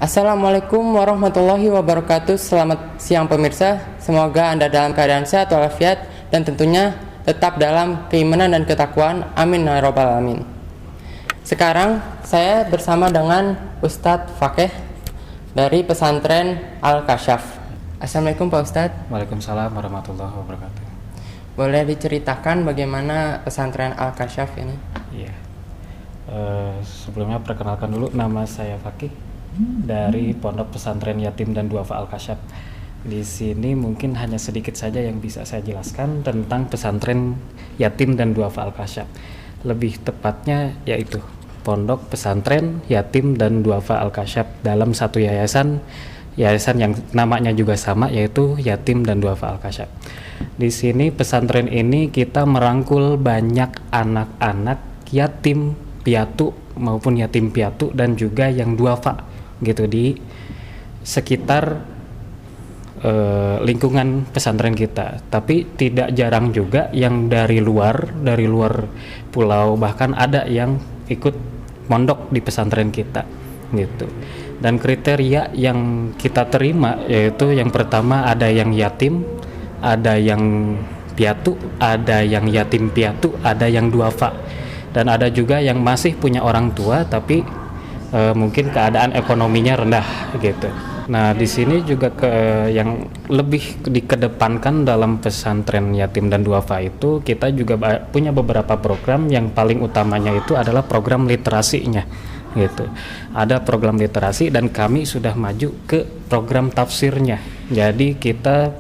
Assalamualaikum warahmatullahi wabarakatuh. Selamat siang pemirsa. Semoga Anda dalam keadaan sehat walafiat dan tentunya tetap dalam keimanan dan ketakwaan. Amin ya rabbal alamin. Sekarang saya bersama dengan Ustadz Fakih dari pesantren Al-Kasyaf. Assalamualaikum Pak Ustadz. Waalaikumsalam warahmatullahi wabarakatuh. Boleh diceritakan bagaimana pesantren Al-Kasyaf ini? Iya. Sebelumnya perkenalkan dulu, nama saya Fakih dari Pondok Pesantren Yatim dan Duafa Al-Kasyaf. Di sini mungkin hanya sedikit saja yang bisa saya jelaskan tentang pesantren Yatim dan Duafa Al-Kasyaf. Lebih tepatnya yaitu Pondok Pesantren Yatim dan Duafa Al-Kasyaf dalam satu yayasan yang namanya juga sama, yaitu Yatim dan Duafa Al-Kasyaf. Di sini pesantren ini kita merangkul banyak anak-anak yatim piatu maupun yatim piatu dan juga yang duafa gitu di sekitar lingkungan pesantren kita. Tapi tidak jarang juga yang dari luar pulau, bahkan ada yang ikut mondok di pesantren kita gitu. Dan kriteria yang kita terima yaitu yang pertama ada yang yatim, ada yang piatu, ada yang yatim piatu, ada yang duafa, dan ada juga yang masih punya orang tua tapi mungkin keadaan ekonominya rendah gitu. Nah, di sini juga yang lebih dikedepankan dalam pesantren yatim dan duafa itu, kita juga punya beberapa program. Yang paling utamanya itu adalah program literasinya gitu. Ada program literasi dan kami sudah maju ke program tafsirnya. Jadi kita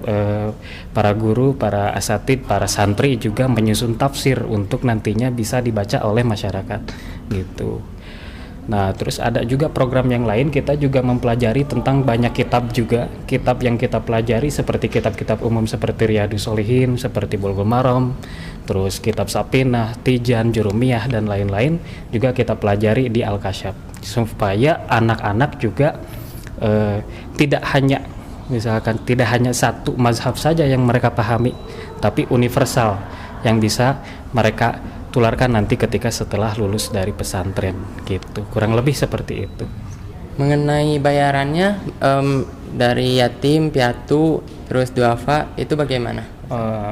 para guru, para asatid, para santri juga menyusun tafsir untuk nantinya bisa dibaca oleh masyarakat gitu. Nah, terus ada juga program yang lain, kita juga mempelajari tentang banyak kitab juga. Kitab yang kita pelajari seperti kitab-kitab umum seperti Riyadhus Shalihin, seperti Bulughul Maram, terus kitab Sapinah, Tijan, Jurumiyah, dan lain-lain juga kita pelajari di Al-Kasyaf. Supaya anak-anak juga tidak hanya satu mazhab saja yang mereka pahami, tapi universal yang bisa mereka tularkan nanti ketika setelah lulus dari pesantren gitu. Kurang lebih seperti itu. Mengenai bayarannya dari yatim, piatu, terus duafa itu bagaimana?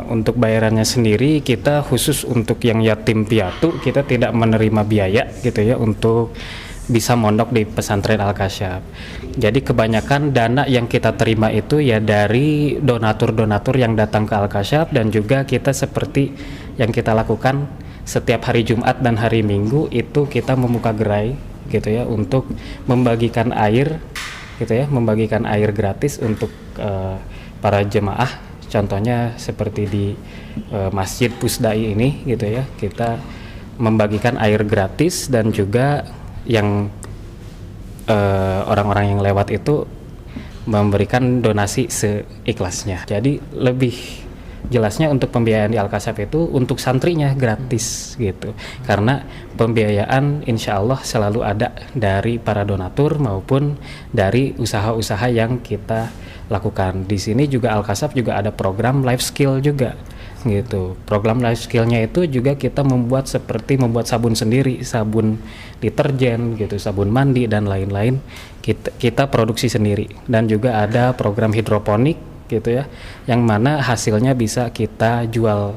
Untuk bayarannya sendiri, kita khusus untuk yang yatim piatu kita tidak menerima biaya gitu ya untuk bisa mondok di pesantren Al-Kasyaf. Jadi kebanyakan dana yang kita terima itu ya dari donatur-donatur yang datang ke Al-Kasyaf, dan juga kita seperti yang kita lakukan setiap hari Jumat dan hari Minggu itu kita membuka gerai gitu ya untuk membagikan air gitu ya, membagikan air gratis untuk para jemaah. Contohnya seperti di Masjid Pusdai ini gitu ya, kita membagikan air gratis, dan juga yang orang-orang yang lewat itu memberikan donasi seikhlasnya. Jadi lebih jelasnya untuk pembiayaan di Al-Kasyaf itu untuk santrinya gratis gitu, karena pembiayaan insya Allah selalu ada dari para donatur maupun dari usaha-usaha yang kita lakukan. Di sini juga Al-Kasyaf juga ada program life skill juga gitu. Program life skillnya itu juga kita membuat sabun sendiri, sabun deterjen gitu, sabun mandi dan lain-lain kita produksi sendiri. Dan juga ada program hidroponik gitu ya, yang mana hasilnya bisa kita jual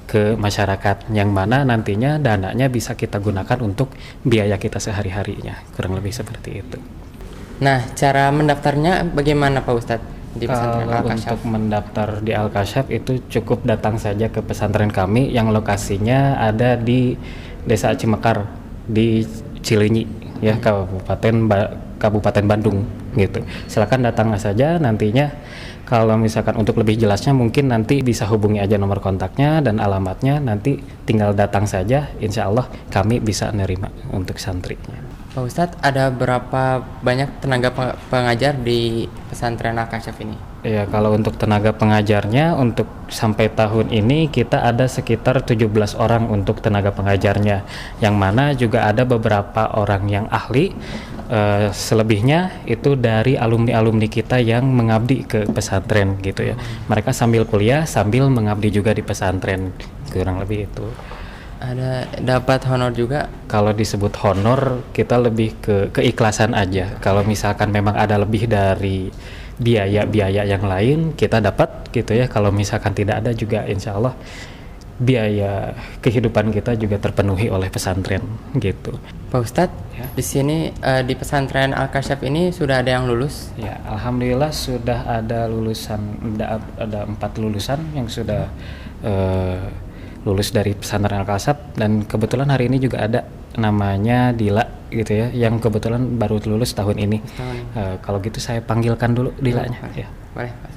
ke masyarakat, yang mana nantinya dananya bisa kita gunakan untuk biaya kita sehari-harinya. Kurang lebih seperti itu. Nah, cara mendaftarnya bagaimana Pak Ustadz di pesantren Kalau Al-Kasyaf? untuk mendaftar di Al-Kasyaf itu cukup datang saja ke pesantren kami yang lokasinya ada di Desa Cimekar di Cileunyi ya, Kabupaten Bandung gitu. Silakan datang saja. Nantinya kalau misalkan untuk lebih jelasnya mungkin nanti bisa hubungi aja nomor kontaknya dan alamatnya, nanti tinggal datang saja, insya Allah kami bisa nerima untuk santrinya. Pak Ustadz, ada berapa banyak tenaga pengajar di pesantren Al-Kasyaf ini? Ya, kalau untuk tenaga pengajarnya untuk sampai tahun ini kita ada sekitar 17 orang untuk tenaga pengajarnya, yang mana juga ada beberapa orang yang ahli. Selebihnya itu dari alumni-alumni kita yang mengabdi ke pesantren gitu ya. Mereka sambil kuliah sambil mengabdi juga di pesantren, kurang lebih itu. Ada dapat honor juga? Kalau disebut honor, kita lebih ke keikhlasan aja. Kalau misalkan memang ada lebih dari biaya-biaya yang lain, kita dapat gitu ya. Kalau misalkan tidak ada juga, insya Allah biaya kehidupan kita juga terpenuhi oleh pesantren gitu. Pak Ustadz, Ya. di sini di pesantren Al-Kasyaf ini sudah ada yang lulus? Ya, alhamdulillah sudah ada lulusan, ada 4 lulusan yang sudah lulus dari pesantren Al-Kasyaf, dan kebetulan hari ini juga ada namanya Dila gitu ya, yang kebetulan baru lulus tahun ini. Kalau gitu saya panggilkan dulu Dilanya. Boleh. Ya. Boleh, Pak.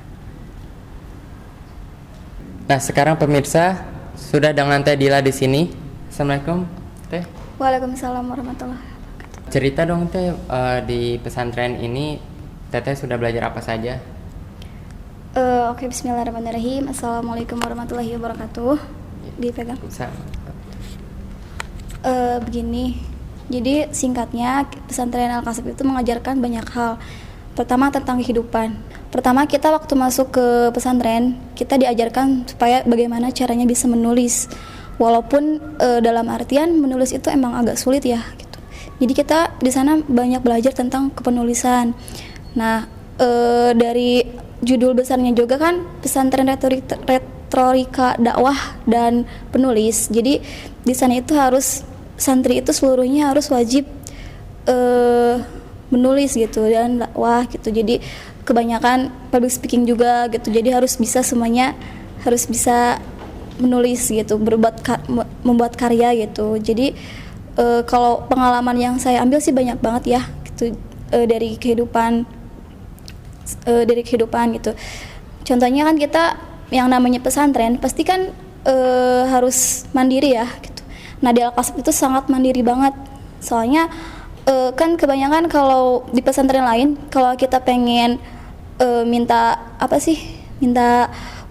Nah, sekarang pemirsa sudah dengan Teh Dila di sini. Assalamualaikum, Teh. Waalaikumsalam warahmatullahi wabarakatuh. Cerita dong Teh, di pesantren ini Teteh sudah belajar apa saja? Oke, bismillahirrahmanirrahim. Assalamualaikum warahmatullahi wabarakatuh. Dipegang. Begini, jadi singkatnya pesantren Al-Kasyaf itu mengajarkan banyak hal. Pertama tentang kehidupan. Pertama kita waktu masuk ke pesantren, kita diajarkan supaya bagaimana caranya bisa menulis. Walaupun dalam artian menulis itu emang agak sulit ya gitu. Jadi kita di sana banyak belajar tentang kepenulisan. Nah, dari judul besarnya juga kan pesantren retorika dakwah dan penulis. Jadi di sana itu harus santri itu seluruhnya harus wajib menulis gitu dan dakwah gitu. Jadi kebanyakan public speaking juga gitu. Jadi harus bisa semuanya, harus bisa menulis gitu, membuat karya gitu. Jadi kalau pengalaman yang saya ambil sih banyak banget ya gitu, dari kehidupan gitu. Contohnya kan kita yang namanya pesantren pasti kan harus mandiri ya gitu. Nah, di Al-Kasyaf itu sangat mandiri banget. Soalnya kan kebanyakan kalau di pesantren lain kalau kita pengen minta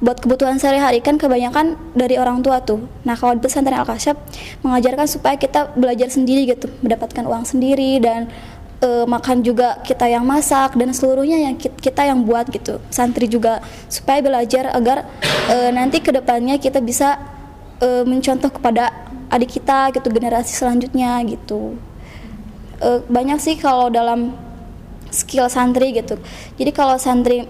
buat kebutuhan sehari-hari kan kebanyakan dari orang tua tuh. Nah, kalau di pesantren Al-Kasyaf mengajarkan supaya kita belajar sendiri gitu, mendapatkan uang sendiri, dan makan juga kita yang masak, dan seluruhnya yang kita yang buat gitu. Santri juga supaya belajar agar nanti kedepannya kita bisa mencontoh kepada adik kita gitu, generasi selanjutnya gitu. Banyak sih kalau dalam skill santri gitu. Jadi kalau santri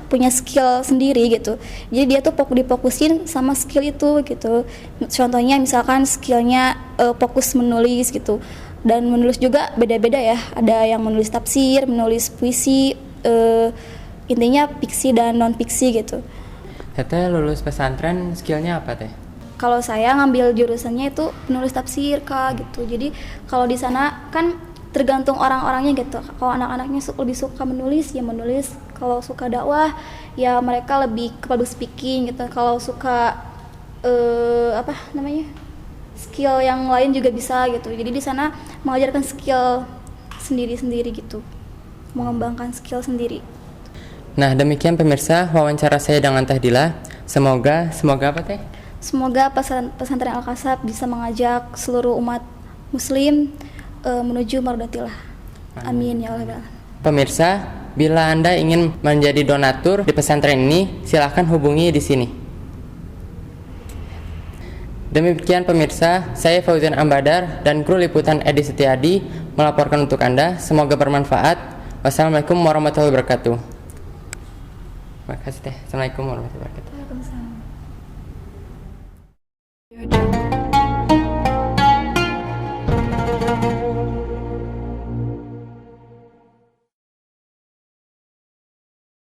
punya skill sendiri gitu, jadi dia tuh difokusin sama skill itu gitu. Contohnya misalkan skillnya fokus menulis gitu. Dan menulis juga beda-beda ya, ada yang menulis tafsir, menulis puisi, intinya fiksi dan non fiksi gitu. Teteh lulus pesantren skillnya apa Teh? Kalau saya ngambil jurusannya itu penulis tafsir Kak gitu. Jadi kalau di sana kan tergantung orang-orangnya gitu. Kalau anak-anaknya lebih suka menulis ya menulis, kalau suka dakwah ya mereka lebih ke public speaking gitu. Kalau suka skill yang lain juga bisa gitu. Jadi di sana mengajarkan skill sendiri-sendiri gitu, mengembangkan skill sendiri. Nah, demikian pemirsa wawancara saya dengan Teh Dila. Semoga apa Teh? Semoga pesantren Al-Kasyaf bisa mengajak seluruh umat muslim menuju mardatillah. Amin ya Allah. Pemirsa, bila Anda ingin menjadi donatur di pesantren ini, silakan hubungi di sini. Demikian pemirsa, saya Fauzan Ambadar dan kru liputan Edi Setiadi melaporkan untuk Anda. Semoga bermanfaat. Wassalamualaikum warahmatullahi wabarakatuh. Terima kasih Teh. Assalamualaikum warahmatullahi wabarakatuh. Waalaikumsalam.